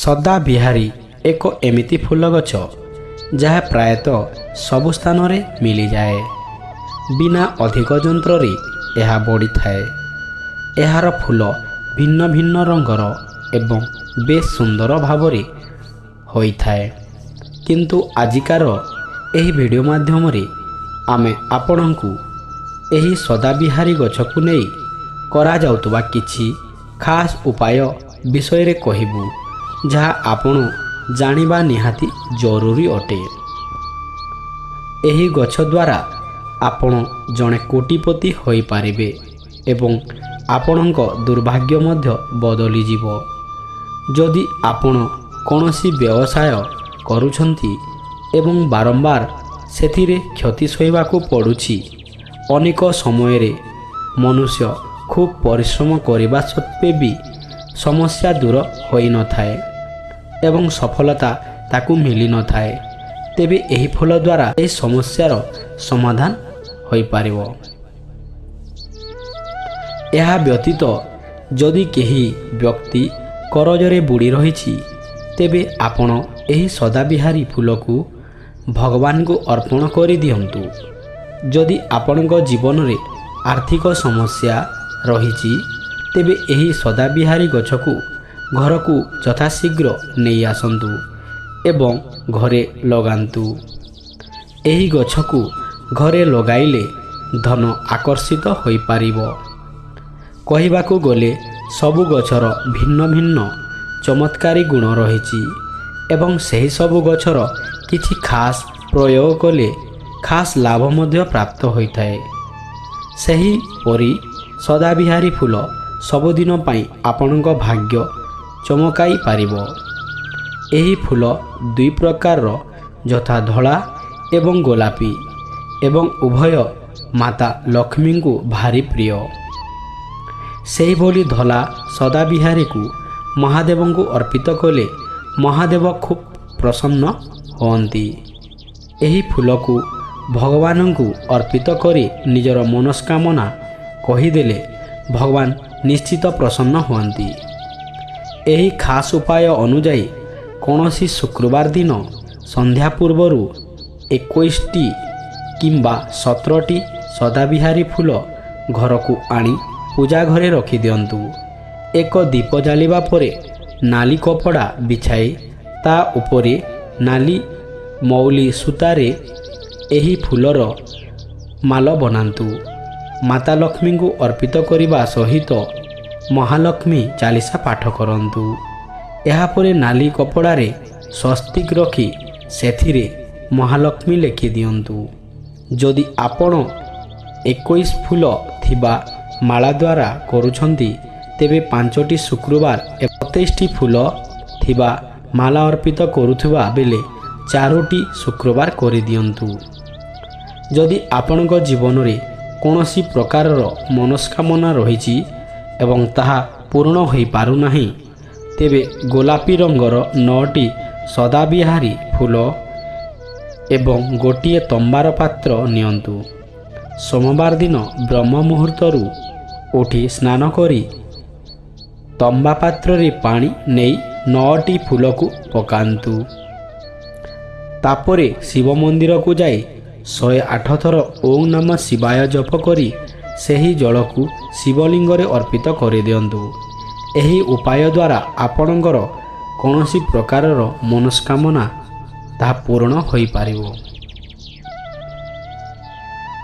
ସଦାବିହାରୀ ଏକ ଏମିତି ଫୁଲ ଗଛ ଯାହା ପ୍ରାୟତଃ ସବୁ ସ୍ଥାନରେ ମିଳିଯାଏ। ବିନା ଅଧିକ ଯନ୍ତ୍ରରେ ଏହା ବଢ଼ିଥାଏ। ଏହାର ଫୁଲ ଭିନ୍ନ ଭିନ୍ନ ରଙ୍ଗର ଏବଂ ବେଶ୍ ସୁନ୍ଦର ଭାବରେ ହୋଇଥାଏ। କିନ୍ତୁ ଆଜିକାର ଏହି ଭିଡ଼ିଓ ମାଧ୍ୟମରେ ଆମେ ଆପଣଙ୍କୁ ଏହି ସଦାବିହାରୀ ଗଛକୁ ନେଇ କରାଯାଉଥିବା କିଛି ଖାସ୍ ଉପାୟ ବିଷୟରେ କହିବୁ, ଯାହା ଆପଣ ଜାଣିବା ନିହାତି ଜରୁରୀ ଅଟେ। ଏହି ଗଛ ଦ୍ୱାରା ଆପଣ ଜଣେ କୋଟିପତି ହୋଇପାରିବେ ଏବଂ ଆପଣଙ୍କ ଦୁର୍ଭାଗ୍ୟ ମଧ୍ୟ ବଦଳିଯିବ। ଯଦି ଆପଣ କୌଣସି ବ୍ୟବସାୟ କରୁଛନ୍ତି ଏବଂ ବାରମ୍ବାର ସେଥିରେ କ୍ଷତି ସହିବାକୁ ପଡ଼ୁଛି, ଅନେକ ସମୟରେ ମନୁଷ୍ୟ ଖୁବ୍ ପରିଶ୍ରମ କରିବା ସତ୍ତ୍ୱେ ବି ସମସ୍ୟା ଦୂର ହୋଇନଥାଏ ଏବଂ ସଫଳତା ତାକୁ ମିଳିନଥାଏ, ତେବେ ଏହି ଫୁଲ ଦ୍ୱାରା ଏହି ସମସ୍ୟାର ସମାଧାନ ହୋଇପାରିବ। ଏହା ବ୍ୟତୀତ ଯଦି କେହି ବ୍ୟକ୍ତି କରଜରେ ବୁଡ଼ି ରହିଛି, ତେବେ ଆପଣ ଏହି ସଦାବିହାରୀ ଫୁଲକୁ ଭଗବାନଙ୍କୁ ଅର୍ପଣ କରିଦିଅନ୍ତୁ। ଯଦି ଆପଣଙ୍କ ଜୀବନରେ ଆର୍ଥିକ ସମସ୍ୟା ରହିଛି, ତେବେ ଏହି ସଦାବିହାରୀ ଗଛକୁ ଘରକୁ ଯଥାଶୀଘ୍ର ନେଇ ଆସନ୍ତୁ ଏବଂ ଘରେ ଲଗାନ୍ତୁ। ଏହି ଗଛକୁ ଘରେ ଲଗାଇଲେ ଧନ ଆକର୍ଷିତ ହୋଇପାରିବ। କହିବାକୁ ଗଲେ ସବୁ ଗଛର ଭିନ୍ନ ଭିନ୍ନ ଚମତ୍କାରୀ ଗୁଣ ରହିଛି ଏବଂ ସେହି ସବୁ ଗଛର କିଛି ଖାସ୍ ପ୍ରୟୋଗ କଲେ ଖାସ୍ ଲାଭ ମଧ୍ୟ ପ୍ରାପ୍ତ ହୋଇଥାଏ। ସେହିପରି ସଦାବିହାରୀ ଫୁଲ ସବୁଦିନ ପାଇଁ ଆପଣଙ୍କ ଭାଗ୍ୟ ଚମକାଇ ପାରିବ। ଏହି ଫୁଲ ଦୁଇ ପ୍ରକାରର, ଯଥା ଧଳା ଏବଂ ଗୋଲାପୀ, ଏବଂ ଉଭୟ ମାତା ଲକ୍ଷ୍ମୀଙ୍କୁ ଭାରି ପ୍ରିୟ। ସେହିଭଳି ଧଳା ସଦାବିହାରୀକୁ ମହାଦେବଙ୍କୁ ଅର୍ପିତ କଲେ ମହାଦେବ ଖୁବ୍ ପ୍ରସନ୍ନ ହୁଅନ୍ତି। ଏହି ଫୁଲକୁ ଭଗବାନଙ୍କୁ ଅର୍ପିତ କରି ନିଜର ମନସ୍କାମନା କହିଦେଲେ ଭଗବାନ ନିଶ୍ଚିତ ପ୍ରସନ୍ନ ହୁଅନ୍ତି। ଏହି ଖାସ୍ ଉପାୟ ଅନୁଯାୟୀ କୌଣସି ଶୁକ୍ରବାର ଦିନ ସନ୍ଧ୍ୟା ପୂର୍ବରୁ 21ଟି କିମ୍ବା 17ଟି ସଦାବିହାରୀ ଫୁଲ ଘରକୁ ଆଣି ପୂଜା ଘରେ ରଖିଦିଅନ୍ତୁ। ଏକ ଦୀପ ଜାଳିବା ପରେ ନାଲି କପଡ଼ା ବିଛାଇ ତା ଉପରେ ନାଲି ମୌଲି ସୂତାରେ ଏହି ଫୁଲର ମାଳ ବନାନ୍ତୁ। ମାତା ଲକ୍ଷ୍ମୀଙ୍କୁ ଅର୍ପିତ କରିବା ସହିତ ମହାଲକ୍ଷ୍ମୀ ଚାଳିଶା ପାଠ କରନ୍ତୁ। ଏହାପରେ ନାଲି କପଡ଼ାରେ ସ୍ୱସ୍ତିକ ରଖି ସେଥିରେ ମହାଲକ୍ଷ୍ମୀ ଲେଖିଦିଅନ୍ତୁ। ଯଦି ଆପଣ 21 ଫୁଲ ଥିବା ମାଳା ଦ୍ୱାରା କରୁଛନ୍ତି, ତେବେ 5ଟି ଶୁକ୍ରବାର 27ଟି ଫୁଲ ଥିବା ମାଳା ଅର୍ପିତ କରୁଥିବା ବେଳେ 4ଟି ଶୁକ୍ରବାର କରିଦିଅନ୍ତୁ। ଯଦି ଆପଣଙ୍କ ଜୀବନରେ କୌଣସି ପ୍ରକାରର ମନସ୍କାମନା ରହିଛି ଏବଂ ତାହା ପୂରଣ ହୋଇପାରୁନାହିଁ, ତେବେ ଗୋଲାପୀ ରଙ୍ଗର 9ଟି ସଦାବିହାରୀ ଫୁଲ ଏବଂ ଗୋଟିଏ ତମ୍ବାର ପାତ୍ର ନିଅନ୍ତୁ। ସୋମବାର ଦିନ ବ୍ରହ୍ମ ମୁହୂର୍ତ୍ତରୁ ଉଠି ସ୍ନାନ କରି ତମ୍ବା ପାତ୍ରରେ ପାଣି ନେଇ 9ଟି ଫୁଲକୁ ପକାନ୍ତୁ। ତାପରେ ଶିବ ମନ୍ଦିରକୁ ଯାଇ 108 ଥର ଓଁ ନମଃ ଶିବାୟ ଜପ କରି ସେହି ଜଳକୁ ଶିବଲିଙ୍ଗରେ ଅର୍ପିତ କରିଦିଅନ୍ତୁ। ଏହି ଉପାୟ ଦ୍ୱାରା ଆପଣଙ୍କର କୌଣସି ପ୍ରକାରର ମନସ୍କାମନା ତାହା ପୂରଣ ହୋଇପାରିବ।